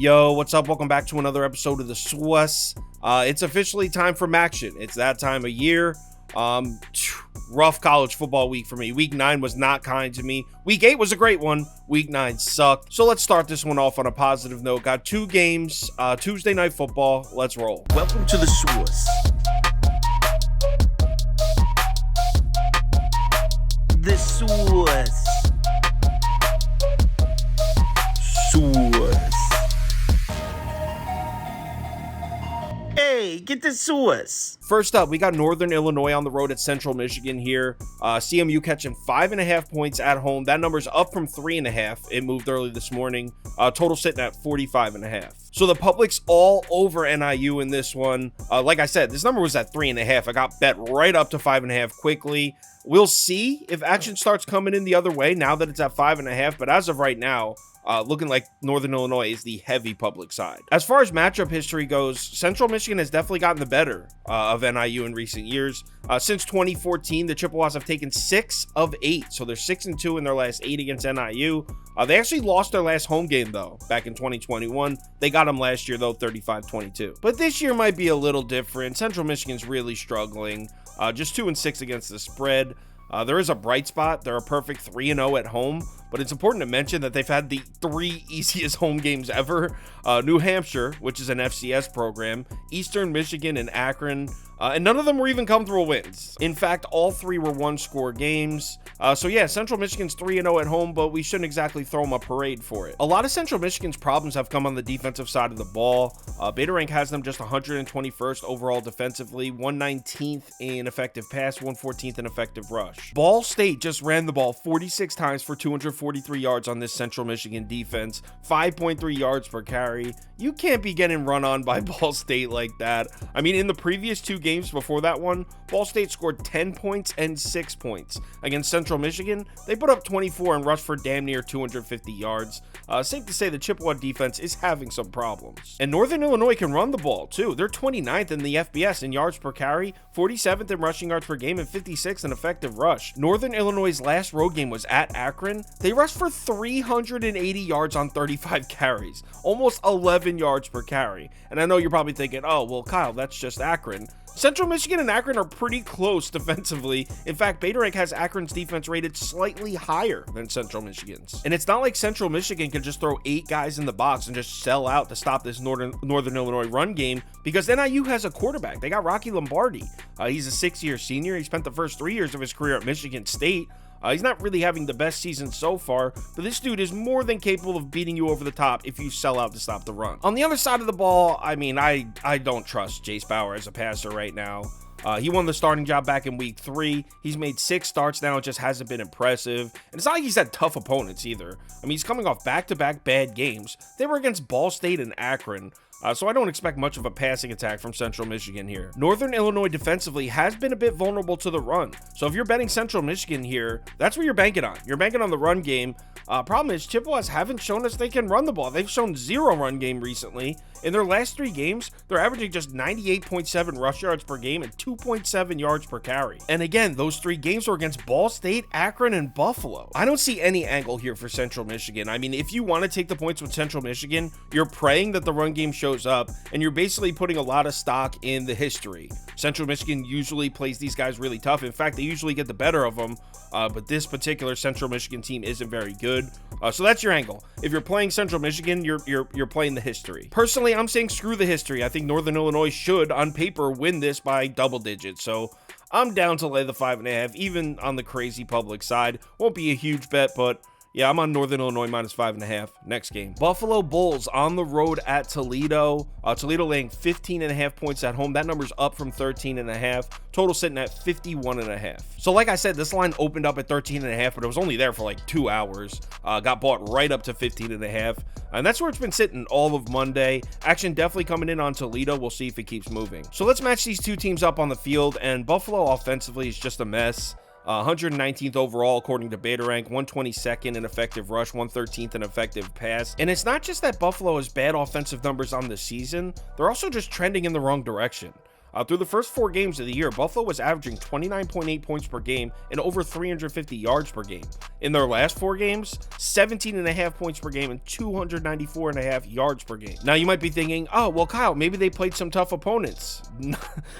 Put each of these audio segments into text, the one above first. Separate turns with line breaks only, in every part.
Yo, what's up? Welcome back to another episode of the Swiss. It's officially time for Maction. It's that time of year. Rough college football week for me. Week 9 was not kind to me. Week 8 was a great one. Week 9 sucked. So let's start this one off on a positive note. Got 2 games, Tuesday night football. Let's roll.
Welcome to the Swiss. The Swiss. Hey, get the Swiss.
First up, we got Northern Illinois on the road at Central Michigan here. CMU catching 5.5 points at home. That number's up from 3.5. It moved early this morning. Total sitting at 45.5. So the public's all over NIU in this one. Like I said, this number was at 3.5. I got bet right up to 5.5 quickly. We'll see if action starts coming in the other way now that it's at 5.5. But as of right now, looking like Northern Illinois is the heavy public side. As far as matchup history goes, Central Michigan has definitely gotten the better of NIU in recent years. Since 2014, the Chippewas have taken 6 of 8, so they're 6-2 in their last 8 against NIU. They actually lost their last home game, though, back in 2021. They got them last year, though, 35-22. But this year might be a little different. Central Michigan's really struggling, just 2-6 against the spread. There is a bright spot. They're a perfect 3-0 at home, but it's important to mention that they've had the 3 easiest home games ever. New Hampshire, which is an FCS program, Eastern Michigan, and Akron, and none of them were even comfortable wins. In fact, all 3 were one-score games. So yeah, Central Michigan's 3-0 at home, but we shouldn't exactly throw them a parade for it. A lot of Central Michigan's problems have come on the defensive side of the ball. Beta Rank has them just 121st overall defensively, 119th in effective pass, 114th in effective rush. Ball State just ran the ball 46 times for 243 yards on this Central Michigan defense, 5.3 yards per carry. You can't be getting run on by Ball State like that. I mean, in the previous 2 games before that one, Ball State scored 10 points and 6 points. Against Central Michigan, they put up 24 and rushed for damn near 250 yards. Safe to say the Chippewa defense is having some problems. And Northern Illinois can run the ball too. They're 29th in the FBS in yards per carry, 47th in rushing yards per game, and 56th in effective rush. Northern Illinois' last road game was at Akron. They rushed for 380 yards on 35 carries, almost 11 yards per carry. And I know you're probably thinking, oh, well, Kyle, that's just Akron. Central Michigan and Akron are pretty close defensively. In fact, Beta Rank has Akron's defense rated slightly higher than Central Michigan's. And it's not like Central Michigan can just throw 8 guys in the box and just sell out to stop this Northern Illinois run game, because NIU has a quarterback. They got Rocky Lombardi. He's a 6-year senior. He spent the first 3 years of his career at Michigan State. He's not really having the best season so far, but this dude is more than capable of beating you over the top if you sell out to stop the run. On the other side of the ball, I mean, I don't trust Jace Bauer as a passer right now. He won the starting job back in week 3. He's made 6 starts now. It just hasn't been impressive. And it's not like he's had tough opponents either. I mean, he's coming off back-to-back bad games. They were against Ball State and Akron. So I don't expect much of a passing attack from Central Michigan here. Northern Illinois defensively has been a bit vulnerable to the run. So if you're betting Central Michigan here, that's what you're banking on. You're banking on the run game. Problem is, Chippewas haven't shown us they can run the ball. They've shown 0 run game recently. In their last 3 games, they're averaging just 98.7 rush yards per game and 2.7 yards per carry. And again, those 3 games were against Ball State, Akron, and Buffalo. I don't see any angle here for Central Michigan. I mean, if you want to take the points with Central Michigan, you're praying that the run game shows up, and you're basically putting a lot of stock in the history. Central Michigan usually plays these guys really tough. In fact, they usually get the better of them, but this particular Central Michigan team isn't very good. So that's your angle. If you're playing Central Michigan, you're playing the history. Personally, I'm saying screw the history. I think Northern Illinois should, on paper, win this by double digits. So I'm down to lay the 5.5, even on the crazy public side. Won't be a huge bet, but yeah, I'm on Northern Illinois minus 5.5. Next game. Buffalo Bulls on the road at Toledo. Toledo laying 15.5 points at home. That number's up from 13.5. Total sitting at 51.5. So like I said, this line opened up at 13.5, but it was only there for like 2 hours. Got bought right up to 15.5. And that's where it's been sitting all of Monday. Action definitely coming in on Toledo. We'll see if it keeps moving. So let's match these 2 teams up on the field. And Buffalo offensively is just a mess. 119th overall according to Beta Rank, 122nd in effective rush, 113th in effective pass. And it's not just that Buffalo has bad offensive numbers on the season, they're also just trending in the wrong direction. Through the first 4 games of the year, Buffalo was averaging 29.8 points per game and over 350 yards per game. In their last 4 games, 17.5 points per game and 294.5 yards per game. Now you might be thinking, oh, well, Kyle, maybe they played some tough opponents.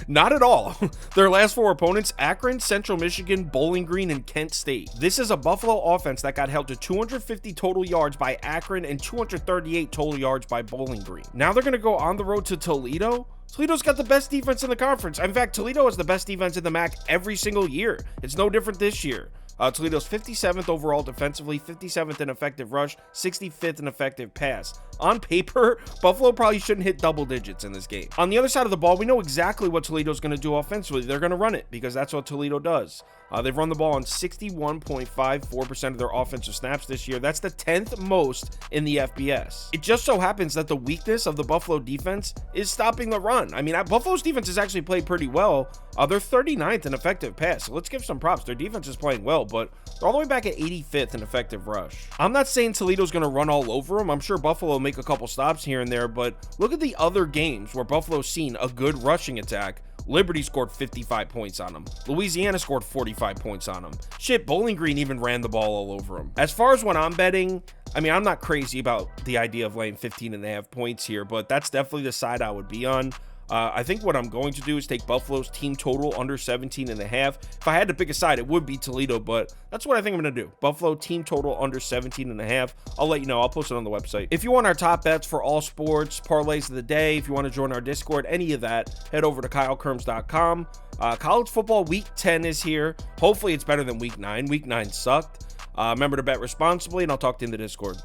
Not at all. Their last 4 opponents, Akron, Central Michigan, Bowling Green, and Kent State. This is a Buffalo offense that got held to 250 total yards by Akron and 238 total yards by Bowling Green. Now they're going to go on the road to Toledo. Toledo's got the best defense in the conference. In fact, Toledo has the best defense in the MAC every single year. It's no different this year. Toledo's 57th overall defensively, 57th in effective rush, 65th in effective pass. On paper, Buffalo probably shouldn't hit double digits in this game. On the other side of the ball, we know exactly what Toledo's going to do offensively. They're going to run it because that's what Toledo does. They've run the ball on 61.54% of their offensive snaps this year. That's the 10th most in the FBS. It just so happens that the weakness of the Buffalo defense is stopping the run. I mean, Buffalo's defense has actually played pretty well. They're 39th in effective pass, so let's give some props. Their defense is playing well, but they're all the way back at 85th in effective rush. I'm not saying Toledo's going to run all over them. I'm sure Buffalo will make a couple stops here and there, but look at the other games where Buffalo's seen a good rushing attack. Liberty scored 55 points on them. Louisiana scored 45 points on them. Shit, Bowling Green even ran the ball all over them. As far as when I'm betting, I mean, I'm not crazy about the idea of laying 15.5 points here, but that's definitely the side I would be on. I think what I'm going to do is take Buffalo's team total under 17.5. If I had to pick a side, it would be Toledo, but that's what I think I'm going to do. Buffalo team total under 17.5. I'll let you know. I'll post it on the website. If you want our top bets for all sports, parlays of the day, if you want to join our Discord, any of that, head over to kylekirms.com. College football week 10 is here. Hopefully it's better than week 9. Week 9 sucked. Remember to bet responsibly, and I'll talk to you in the Discord.